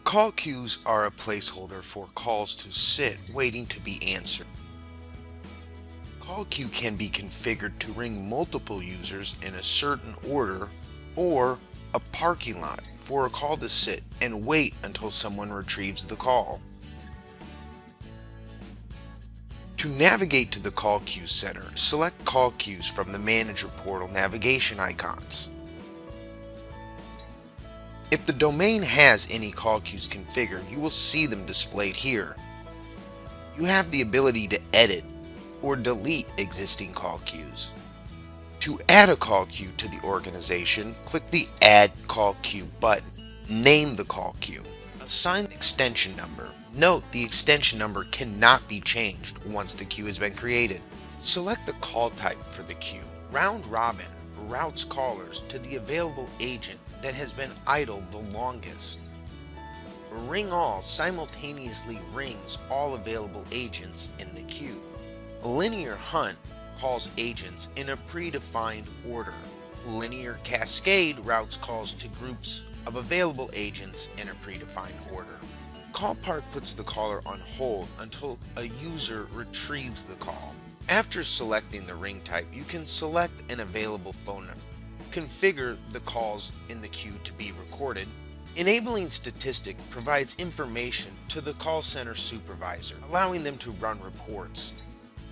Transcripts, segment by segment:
Call queues are a placeholder for calls to sit waiting to be answered. Call queue can be configured to ring multiple users in a certain order, or a parking lot for a call to sit and wait until someone retrieves the call. To navigate to the Call Queue Center, select Call Queues from the Manager Portal navigation icons. If the domain has any call queues configured, you will see them displayed here. You have the ability to edit or delete existing call queues. To add a call queue to the organization, click the Add Call Queue button. Name the call queue. Assign the extension number. Note the extension number cannot be changed once the queue has been created. Select the call type for the queue. Round robin routes callers to the available agent that has been idle the longest. Ring all simultaneously rings all available agents in the queue. Linear hunt calls agents in a predefined order. Linear cascade routes calls to groups of available agents in a predefined order. Call park puts the caller on hold until a user retrieves the call. After selecting the ring type, you can select an available phone number. Configure the calls in the queue to be recorded. Enabling statistic provides information to the call center supervisor, allowing them to run reports.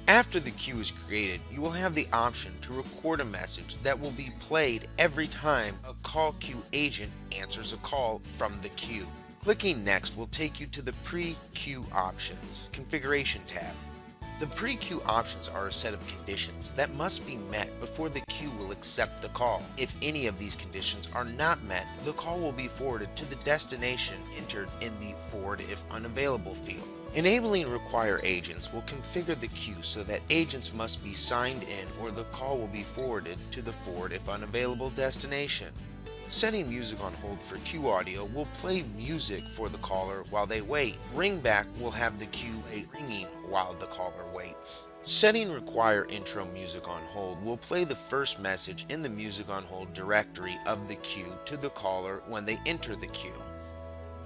After the queue is created, you will have the option to record a message that will be played every time a call queue agent answers a call from the queue. Clicking Next will take you to the Pre-Queue Options Configuration tab. The pre-queue options are a set of conditions that must be met before the queue will accept the call. If any of these conditions are not met, the call will be forwarded to the destination entered in the Forward if unavailable field. Enabling Require Agents will configure the queue so that agents must be signed in or the call will be forwarded to the Forward if unavailable destination. Setting music on hold for queue audio will play music for the caller while they wait. Ringback will have the queue ringing while the caller waits. Setting Require Intro Music on Hold will play the first message in the Music on Hold directory of the queue to the caller when they enter the queue.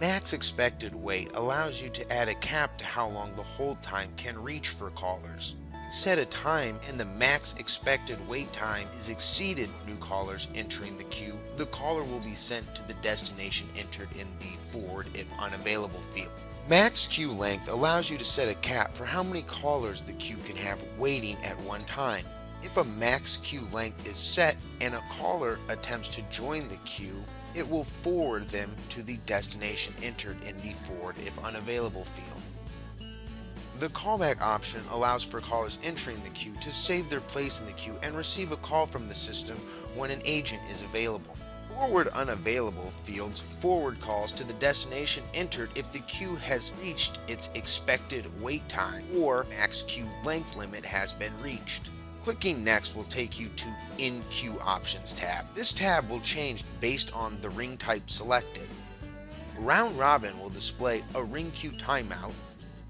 Max Expected Wait allows you to add a cap to how long the hold time can reach for callers. Set a time and the max expected wait time is exceeded new callers entering the queue, the caller will be sent to the destination entered in the Forward if unavailable field. Max queue length allows you to set a cap for how many callers the queue can have waiting at one time. If a max queue length is set and a caller attempts to join the queue, it will forward them to the destination entered in the Forward if unavailable field. The callback option allows for callers entering the queue to save their place in the queue and receive a call from the system when an agent is available. Forward unavailable fields forward calls to the destination entered if the queue has reached its expected wait time or max queue length limit has been reached. Clicking Next will take you to In Queue Options tab. This tab will change based on the ring type selected. Round Robin will display a ring queue timeout,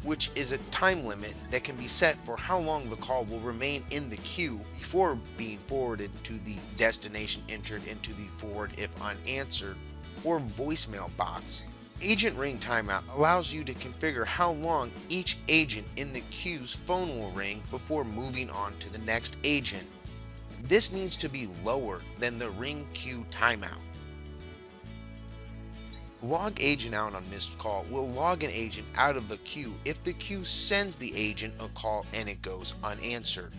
which is a time limit that can be set for how long the call will remain in the queue before being forwarded to the destination entered into the Forward if unanswered or voicemail box. Agent Ring Timeout allows you to configure how long each agent in the queue's phone will ring before moving on to the next agent. This needs to be lower than the ring queue timeout. Log agent out on missed call will log an agent out of the queue if the queue sends the agent a call and it goes unanswered.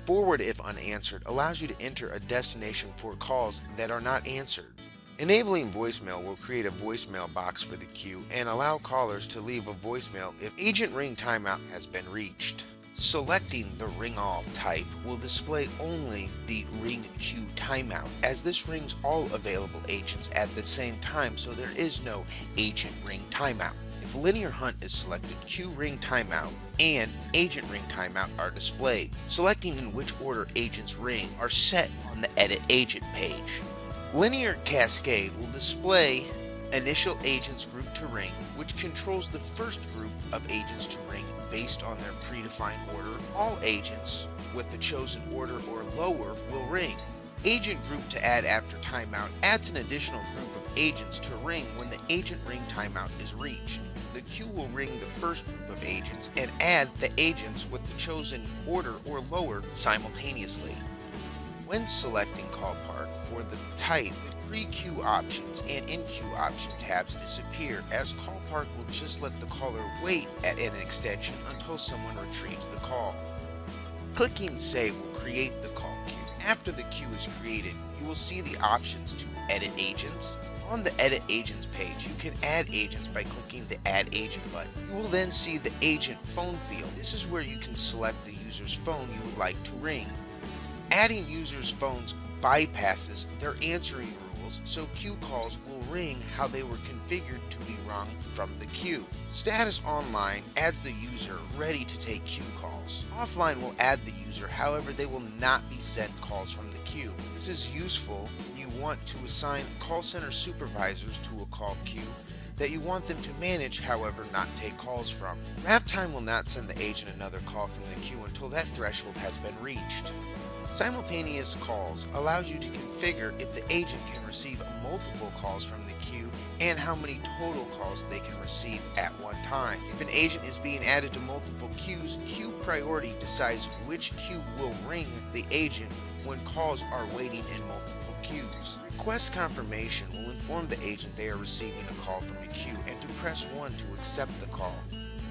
Forward if unanswered allows you to enter a destination for calls that are not answered. Enabling voicemail will create a voicemail box for the queue and allow callers to leave a voicemail if agent ring timeout has been reached. Selecting the ring all type will display only the ring queue timeout, as this rings all available agents at the same time, so there is no agent ring timeout. If linear hunt is selected, queue ring timeout and agent ring timeout are displayed. Selecting in which order agents ring are set on the edit agent page. Linear cascade will display initial agents group to ring, which controls the first group of agents to ring based on their predefined order. All agents with the chosen order or lower will ring. Agent group to add after timeout adds an additional group of agents to ring when the agent ring timeout is reached. The queue will ring the first group of agents and add the agents with the chosen order or lower simultaneously. When selecting Call Park for the type, the pre-queue options and in-queue option tabs disappear, as Call Park will just let the caller wait at an extension until someone retrieves the call. Clicking Save will create the call queue. After the queue is created, you will see the options to edit agents. On the Edit Agents page, you can add agents by clicking the Add Agent button. You will then see the Agent Phone field. This is where you can select the user's phone you would like to ring. Adding users' phones bypasses their answering rules, so queue calls will ring how they were configured to be rung from the queue. Status Online adds the user ready to take queue calls. Offline will add the user, however they will not be sent calls from the queue. This is useful when you want to assign call center supervisors to a call queue that you want them to manage, however not take calls from. Wrap time will not send the agent another call from the queue until that threshold has been reached. Simultaneous calls allows you to configure if the agent can receive multiple calls from the queue and how many total calls they can receive at one time. If an agent is being added to multiple queues, queue priority decides which queue will ring the agent when calls are waiting in multiple queues. Request confirmation will inform the agent they are receiving a call from a queue and to press 1 to accept the call.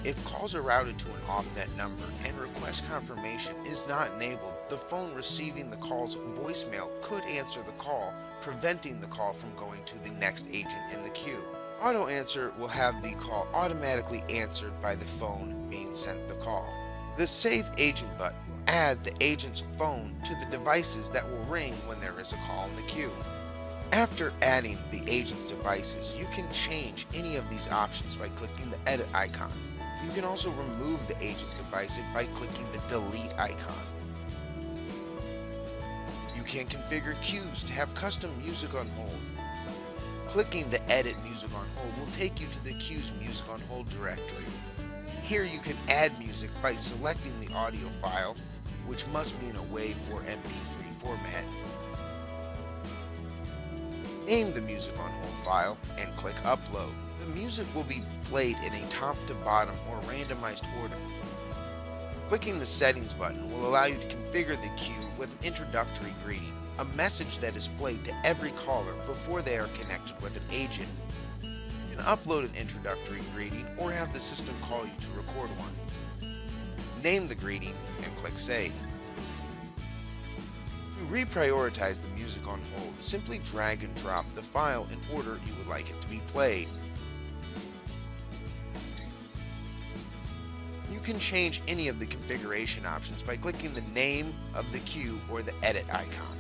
If calls are routed to an off-net number and request confirmation is not enabled, the phone receiving the call's voicemail could answer the call, preventing the call from going to the next agent in the queue. Auto Answer will have the call automatically answered by the phone being sent the call. The Save Agent button will add the agent's phone to the devices that will ring when there is a call in the queue. After adding the agent's devices, you can change any of these options by clicking the edit icon. You can also remove the agent's device by clicking the delete icon. You can configure queues to have custom music on hold. Clicking the edit music on hold will take you to the queue's music on hold directory. Here you can add music by selecting the audio file, which must be in a WAV or MP3 format. Name the music on hold file and click upload. The music will be played in a top to bottom or randomized order. Clicking the settings button will allow you to configure the queue with an introductory greeting, a message that is played to every caller before they are connected with an agent. You can upload an introductory greeting or have the system call you to record one. Name the greeting and click save. To reprioritize the music on hold, simply drag and drop the file in order you would like it to be played. You can change any of the configuration options by clicking the name of the queue or the edit icon.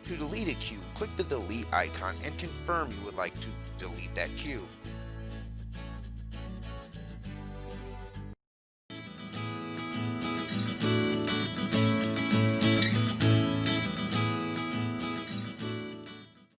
To delete a queue, click the delete icon and confirm you would like to delete that queue.